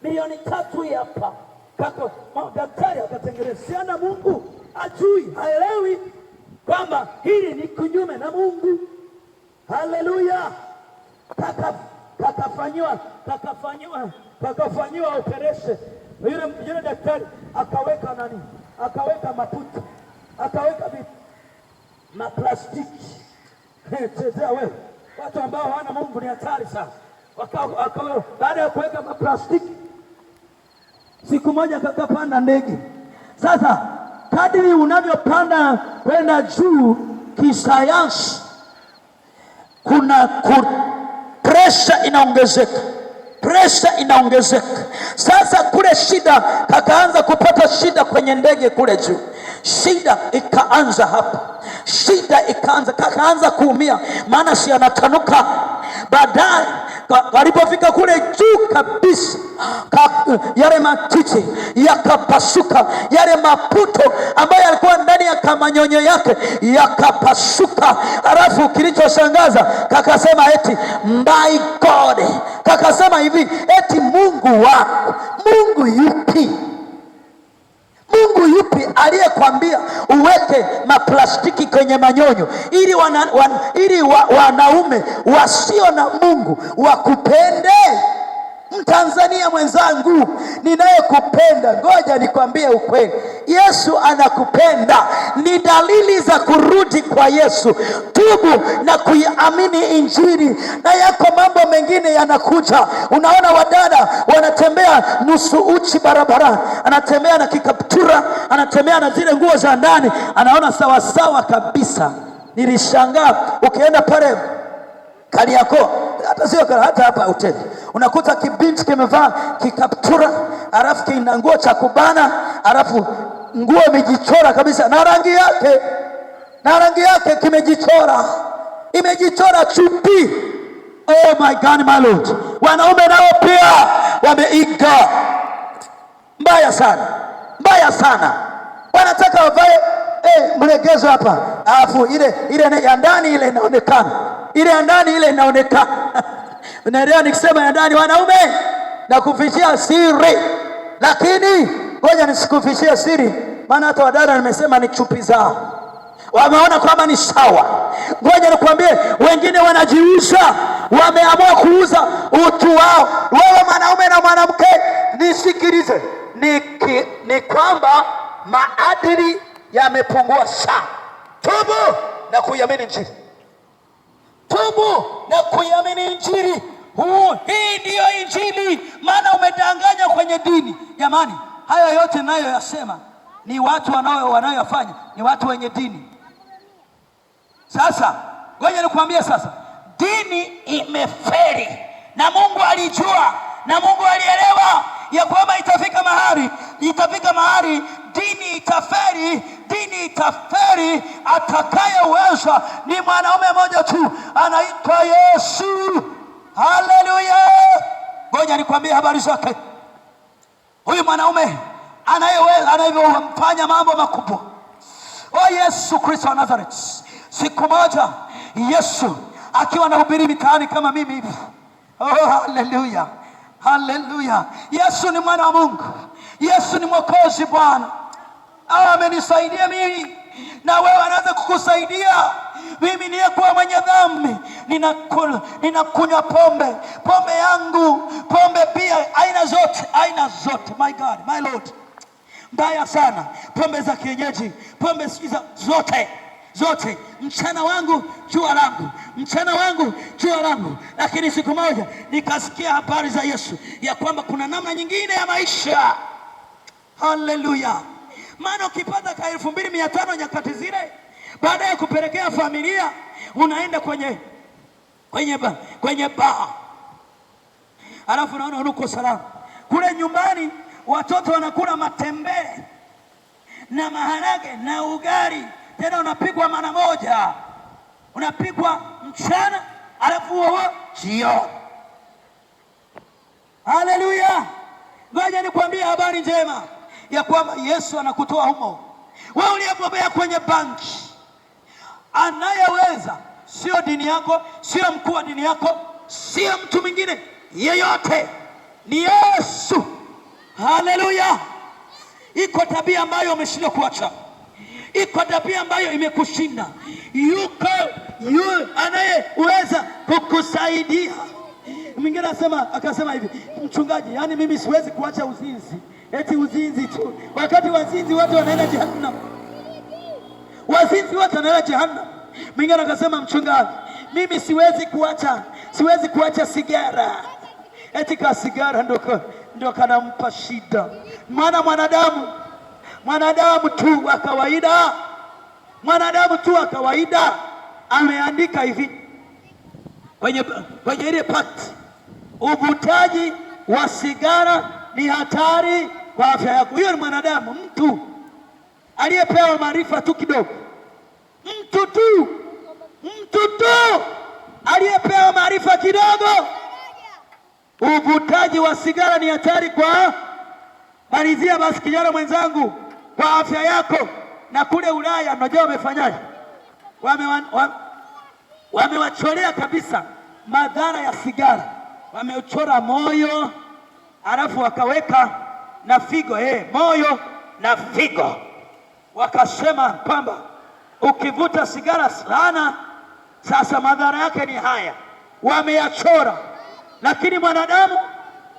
milioni 3 hapa. Daktari akatengenezea na Mungu ajui, haelewi kwamba hili ni kinyume na Mungu. Haleluya. Kakafanyiwa operation. Yule daktari akaweka nani? Akaweka maputo, akaweka maplastiki. Chezea wewe. Watu ambao hawana Mungu ni hatari sana. Baada ya kuweka maplastiki, siku moja kakapanda ndege. Sasa kadiri unavyopanda kwenda juu kisayansi, kuna pressure inaongezeka. Sasa kule shida, kakaanza kupata shida kwenye ndege kule juu. Shida ikaanza hapa, kakaanza kuumia, maana si anatanuka. Baadaye walipofika kule juu kabisa, yale matiti yakapasuka, yale maputo ambayo yalikuwa ndani ya kamanyonyo yake yakapasuka. Alafu kilichoshangaza, kakasema eti my God, kakasema hivi eti Mungu wako, Mungu yupi? Mungu yupi aliyekwambia uweke maplastiki kwenye manyonyo ili wanaume wasio na Mungu wakupende? Mtanzania mwenzangu ninayekupenda, ngoja nikwambie ukweli, Yesu anakupenda. Ni dalili za kurudi kwa Yesu. Tubu na kuiamini Injili, na yako mambo mengine yanakuja. Unaona wadada wanatembea nusu uchi barabarani, anatembea na kikaptura, anatembea na zile nguo za ndani, anaona sawasawa kabisa. Nilishangaa, ukienda pale Kariakoo, hata hapa hoteli, unakuta kibinti kimevaa kikaptura, alafu kina nguo cha kubana, alafu nguo imejichora kabisa na rangi yake imejichora chupi. Oh my God, my Lord. Wanaume nao pia wameiga mbaya sana. Wanataka wavae mlegezo hapa, alafu ile ya ndani ile inaonekana. Unaelewa nikisema ya ndani? Wanaume na kufichia siri, lakini ngoja nisikufishie siri, maana hata wadada nimesema ni chupi zao, wameona kwamba ni sawa. Ngoja nikwambie, wengine wanajiuza, wameamua kuuza utu wao. Wewe mwanaume na mwanamke, nisikilize, ni kwamba maadili yamepungua sana. Tubu na kuiamini Injili. Hii ndiyo Injili, maana umedanganya kwenye dini. Jamani, hayo yote nayo yasema ni watu wanayoyafanya ni watu wenye dini. Sasa ngoja nikwambie, sasa dini imeferi, na Mungu alijua, na Mungu alielewa ya kwamba itafika mahali dini itaferi. Atakayeweza ni mwanaume mmoja tu, anaitwa Yesu. Haleluya. Ngoja nikwambie habari zake. Huyu mwanaume anayefanya mambo makubwa, Yesu Kristo wa Nazareth. Siku moja Yesu akiwa anahubiri mitaani kama mimi hivi. Haleluya. Yesu ni mwana wa Mungu. Yesu ni Mwokozi. Bwana amenisaidia mimi, na wewe anaweza kukusaidia. Mimi niyekuwa mwenye dhambi, ninakunywa pombe yangu, pombe pia aina zote, my God, my Lord, mbaya sana, pombe za kienyeji, pombe sikiza zote, mchana wangu jua langu. Lakini siku moja nikasikia habari za Yesu, ya kwamba kuna namna nyingine ya maisha. Haleluya. Maana ukipata ka 2500 nyakati zile, baada ya kupelekea familia, unaenda kwenye baa, alafu unaona uko salama. Kule nyumbani watoto wanakula matembele na maharage na ugali, tena unapigwa mara moja, unapigwa mchana alafu jioni. Haleluya. Ngoja nikwambie habari njema ya kwamba Yesu anakutoa humo. Wewe uliyebobea kwenye banki, anayeweza sio dini yako, sio mkuu wa dini yako, sio mtu mwingine yeyote, ni Yesu. Haleluya! Iko tabia ambayo umeshindwa kuacha, iko tabia ambayo imekushinda. Yuko anayeweza kukusaidia. Mwingine akasema hivi, mchungaji, yani mimi siwezi kuacha uzinzi. Eti uzinzi tu, wakati wazinzi wote wanaenda jehanamu. Wazinzi wote wanaenda jehanamu. Mwingine akasema, mchungaji, mimi siwezi kuacha sigara. Eti ka sigara ndo kanampa shida. Maana mwanadamu tu wa kawaida ameandika hivi kwenye ile pakti, uvutaji wa sigara ni hatari kwa afya yako. Hiyo ni mwanadamu, mtu aliyepewa maarifa tu kidogo, mtu tu aliyepewa maarifa kidogo. Uvutaji wa sigara ni hatari kwa, malizia basi kijana mwenzangu, kwa afya yako. Na kule Ulaya unajua wamefanyaje? Wamewacholea kabisa madhara ya sigara. Wameuchora moyo, alafu wakaweka na figo, moyo na figo. Wakasema kwamba ukivuta sigara sana, sasa madhara yake ni haya. Wameyachora. Lakini mwanadamu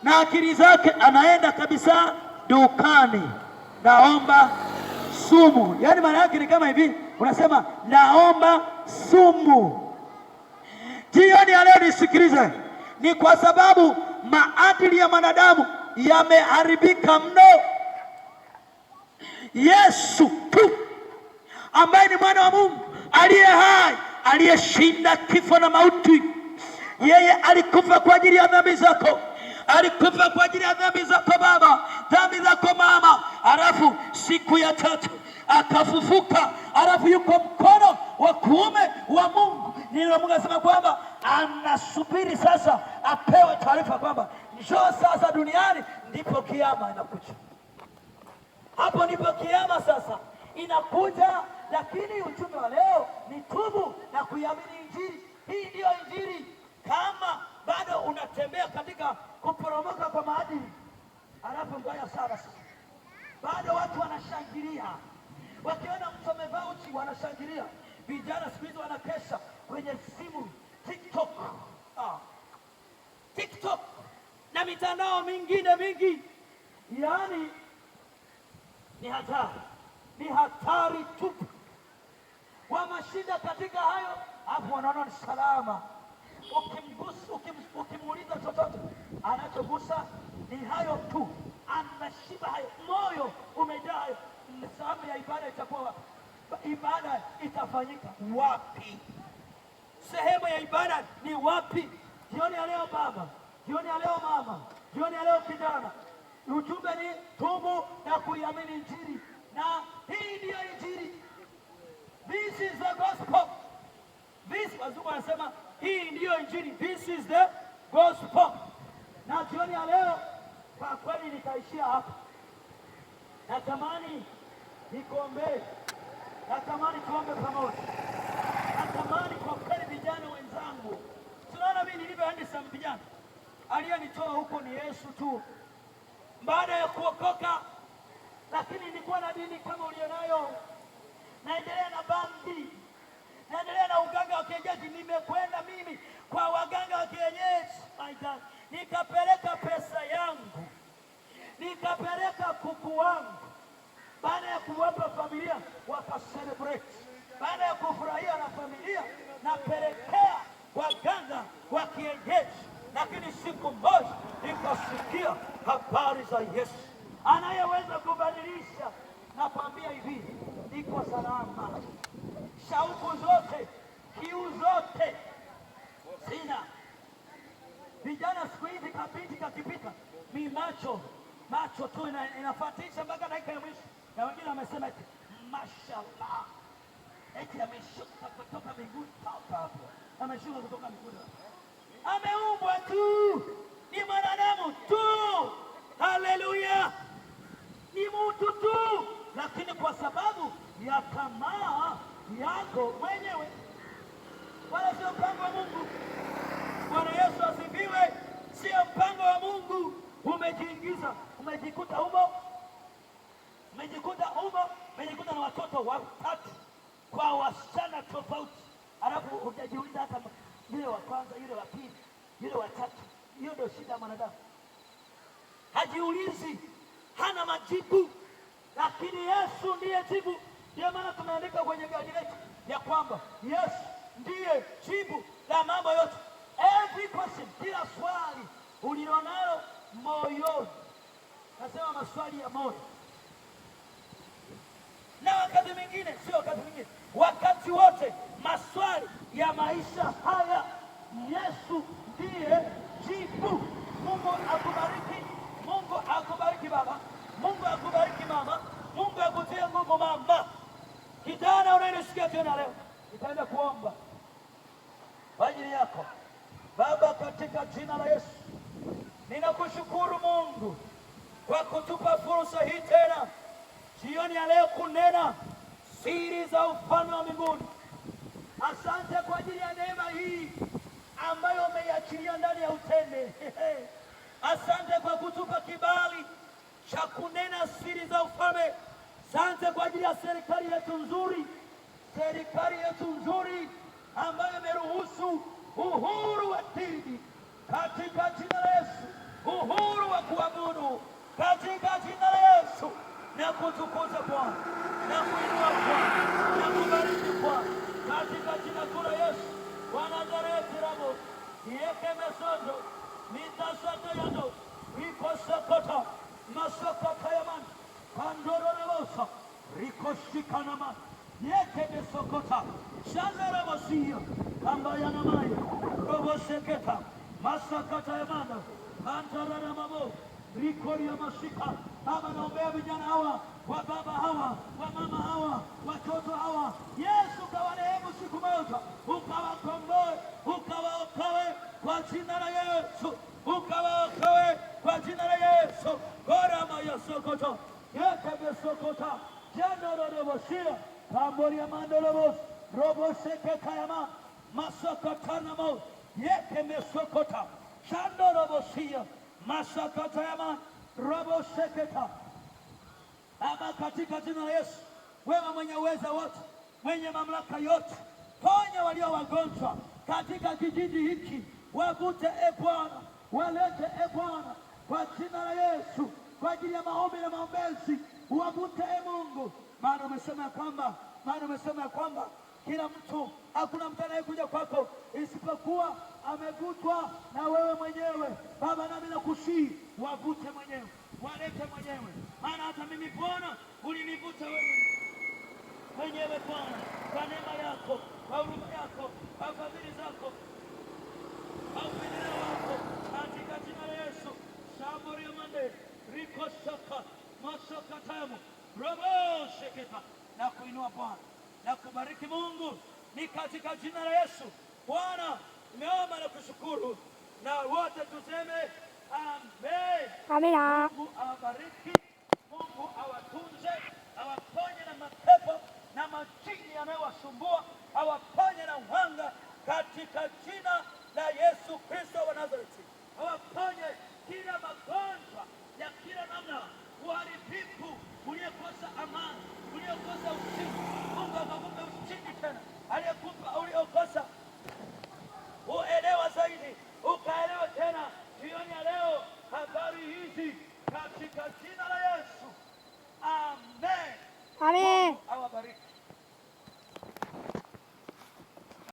na akili zake anaenda kabisa dukani, naomba sumu. Yaani maana yake ni kama hivi, unasema naomba sumu. Jioni ya leo nisikilize, ni kwa sababu maadili ya mwanadamu yameharibika mno. Yesu tu ambaye ni mwana wa Mungu aliye hai, aliyeshinda kifo na mauti, yeye alikufa kwa ajili ya dhambi zako, alikufa kwa ajili ya dhambi zako baba, dhambi zako mama. Alafu siku ya tatu akafufuka, alafu yuko mkono wa kuume wa Mungu. Neno Mungu anasema kwamba anasubiri sasa apewe taarifa kwamba njoo sasa duniani, ndipo kiama inakuja. Hapo ndipo kiama sasa inakuja. Lakini ujumbe wa leo ni tubu na kuiamini Injili. Hii ndiyo Injili. Kama bado unatembea katika kuporomoka kwa maadili, alafu mbaya sana sasa, bado watu wanashangilia wakiona mtu amevaa uchi, wanashangilia. Vijana siku hizi wanakesha kwenye simu, TikTok na mitandao mingine mingi. Yaani ni hatari tupu. Wamashinda katika hayo, hapo wanaona ni salama. Ukimuuliza chochote, anachogusa ni hayo tu, anashiba hayo, moyo umejaa hayo. Sababu ya ibada itakuwa wapi? Ibada itafanyika wapi? Sehemu ya ibada ni wapi? Jioni ya leo baba, jioni ya leo mama, jioni ya leo kijana, ujumbe ni tubu na kuiamini Injili. Na hii ndiyo Injili. This is the gospel. Wazungu wanasema hii ndiyo Injili. This is the gospel. Na jioni ya leo kwa kweli nitaishia hapa. Natamani nikuombee, natamani tuombe pamoja. Natamani kwa kweli vijana wenzangu, tunaona mimi nilivyoendesha vijana, aliyenitoa huko ni Yesu tu. Baada ya kuokoka, lakini nilikuwa na dini kama ulionayo, naendelea na bandi, naendelea na uganga wa kienyeji. Nimekwenda mimi kwa waganga wa kienyeji, my God, nikapeleka pesa yangu, nikapeleka kuku wangu. Baada ya kuwapa familia wakacelebrate, baada ya kufurahia na familia, napelekea waganga wa kienyeji. Lakini siku moja nikasikia habari za Yesu anayeweza kubadilisha. Nakwambia hivi, niko salama. Shauku zote, kiu zote sina. Vijana siku hizi kapiti kakipita, mi macho tu inafatisha mpaka dakika ya mwisho. Na wengine wamesema eti mashallah, eti ameshuka kutoka mbinguni. Hapo ameshuka kutoka mbinguni, ameumbwa tu, ni mwanadamu tu. Haleluya, ni mtu tu, lakini kwa sababu ya tamaa yako mwenyewe, wala sio mpango wa Mungu. Bwana Yesu asifiwe. Sio mpango wa Mungu, umejiingiza, umejikuta humo, umejikuta na watoto watatu kwa wasichana tofauti, alafu hujajiuliza hata yule wa kwanza, yule wa pili, yule wa tatu. Hiyo ndio shida ya mwanadamu, hajiulizi, hana majibu, lakini Yesu ndiye jibu. Ndio maana tunaandika kwenye gari letu ya kwamba Yesu ndiye jibu la mambo yote. Every question, kila swali ulilonalo moyoni, nasema maswali ya moyo. Na wakati mwingine, sio wakati mwingine, wakati wote maswali ya maisha haya, Yesu ndiye jibu. Mungu akubariki, Mungu akubariki baba, Mungu akubariki mama, Mungu akutie nguvu mama. Kijana unanisikia tena leo, nitaenda kuomba kwa ajili yako. Baba, katika jina la Yesu, ninakushukuru Mungu kwa kutupa fursa hii tena jioni ya leo kunena siri za ufalme wa mbinguni. Asante kwa ajili ya neema hii ambayo umeiachilia ndani ya utende. Asante kwa kutupa kibali cha kunena siri za ufalme. Asante kwa ajili ya serikali yetu nzuri, ambayo imeruhusu uhuru wa dini katika jina la Yesu, uhuru wa kuabudu katika jina la Yesu. Na kutukuza Bwana, na kuinua Bwana, na kubariki Bwana katika jina kuu la Yesu. Wanazareti rabo yeke mesondo mitasata yando rikosakota masakata yaman kandoro nabosa rikoshikanama yeke mesokota shandara basiya kamba yanamaya roboseketa masakata yamanda kantara mabo rikori ya masika. Baba, naombea vijana hawa, wa baba hawa, wa mama hawa, watoto hawa. Yesu, kawarehemu siku moja, ukawakomboe, ukawaokoe kwa jina la Yesu, ukawaokoe kwa jina la Yesu. Gorama ya sokoto yeke besokota jandorobosia kamboria mandorobos robosekekayama masokotanamo yeke mesokota jandorobosia masakatayama robo seketa. Baba, katika jina la Yesu, wewe mwenye uweza wote, mwenye mamlaka yote, ponya walio wagonjwa katika kijiji hiki, wavute e Bwana, walete e Bwana kwa jina la Yesu, kwa ajili ya maombi na maombezi, wavute e Mungu. Maana umesema kwamba kila mtu, hakuna mtu anayekuja kwako isipokuwa amevutwa na wewe mwenyewe. Baba, nami nakusihi wavute mwenyewe, walete mwenyewe. Maana hata mimi Bwana ulinivuta wewe mwenyewe Bwana, kwa neema yako, kwa huruma yako, kwa fadhili zako, kwa upendeleo wako, katika jina la Yesu. Shambori ya mande riko shaka masaka tamu robo sheketa. Na kuinua Bwana na kubariki Mungu, ni katika jina la Yesu. Bwana, nimeomba na kushukuru, na wote tuseme amen. Amina. Mungu awabariki, Mungu awatunze, awaponye na mapepo na majini yanayowasumbua, awaponye na uhanga katika jina la Yesu Kristo wa Nazareti. Awaponye kila magonjwa ya kila namna, uharibifu uliokosa amani, uliokosa ushindi. Mungu akakupe ushindi tena, aliyekupa uliokosa uelewa zaidi, ukaelewa tena jioni ya leo habari hizi katika jina la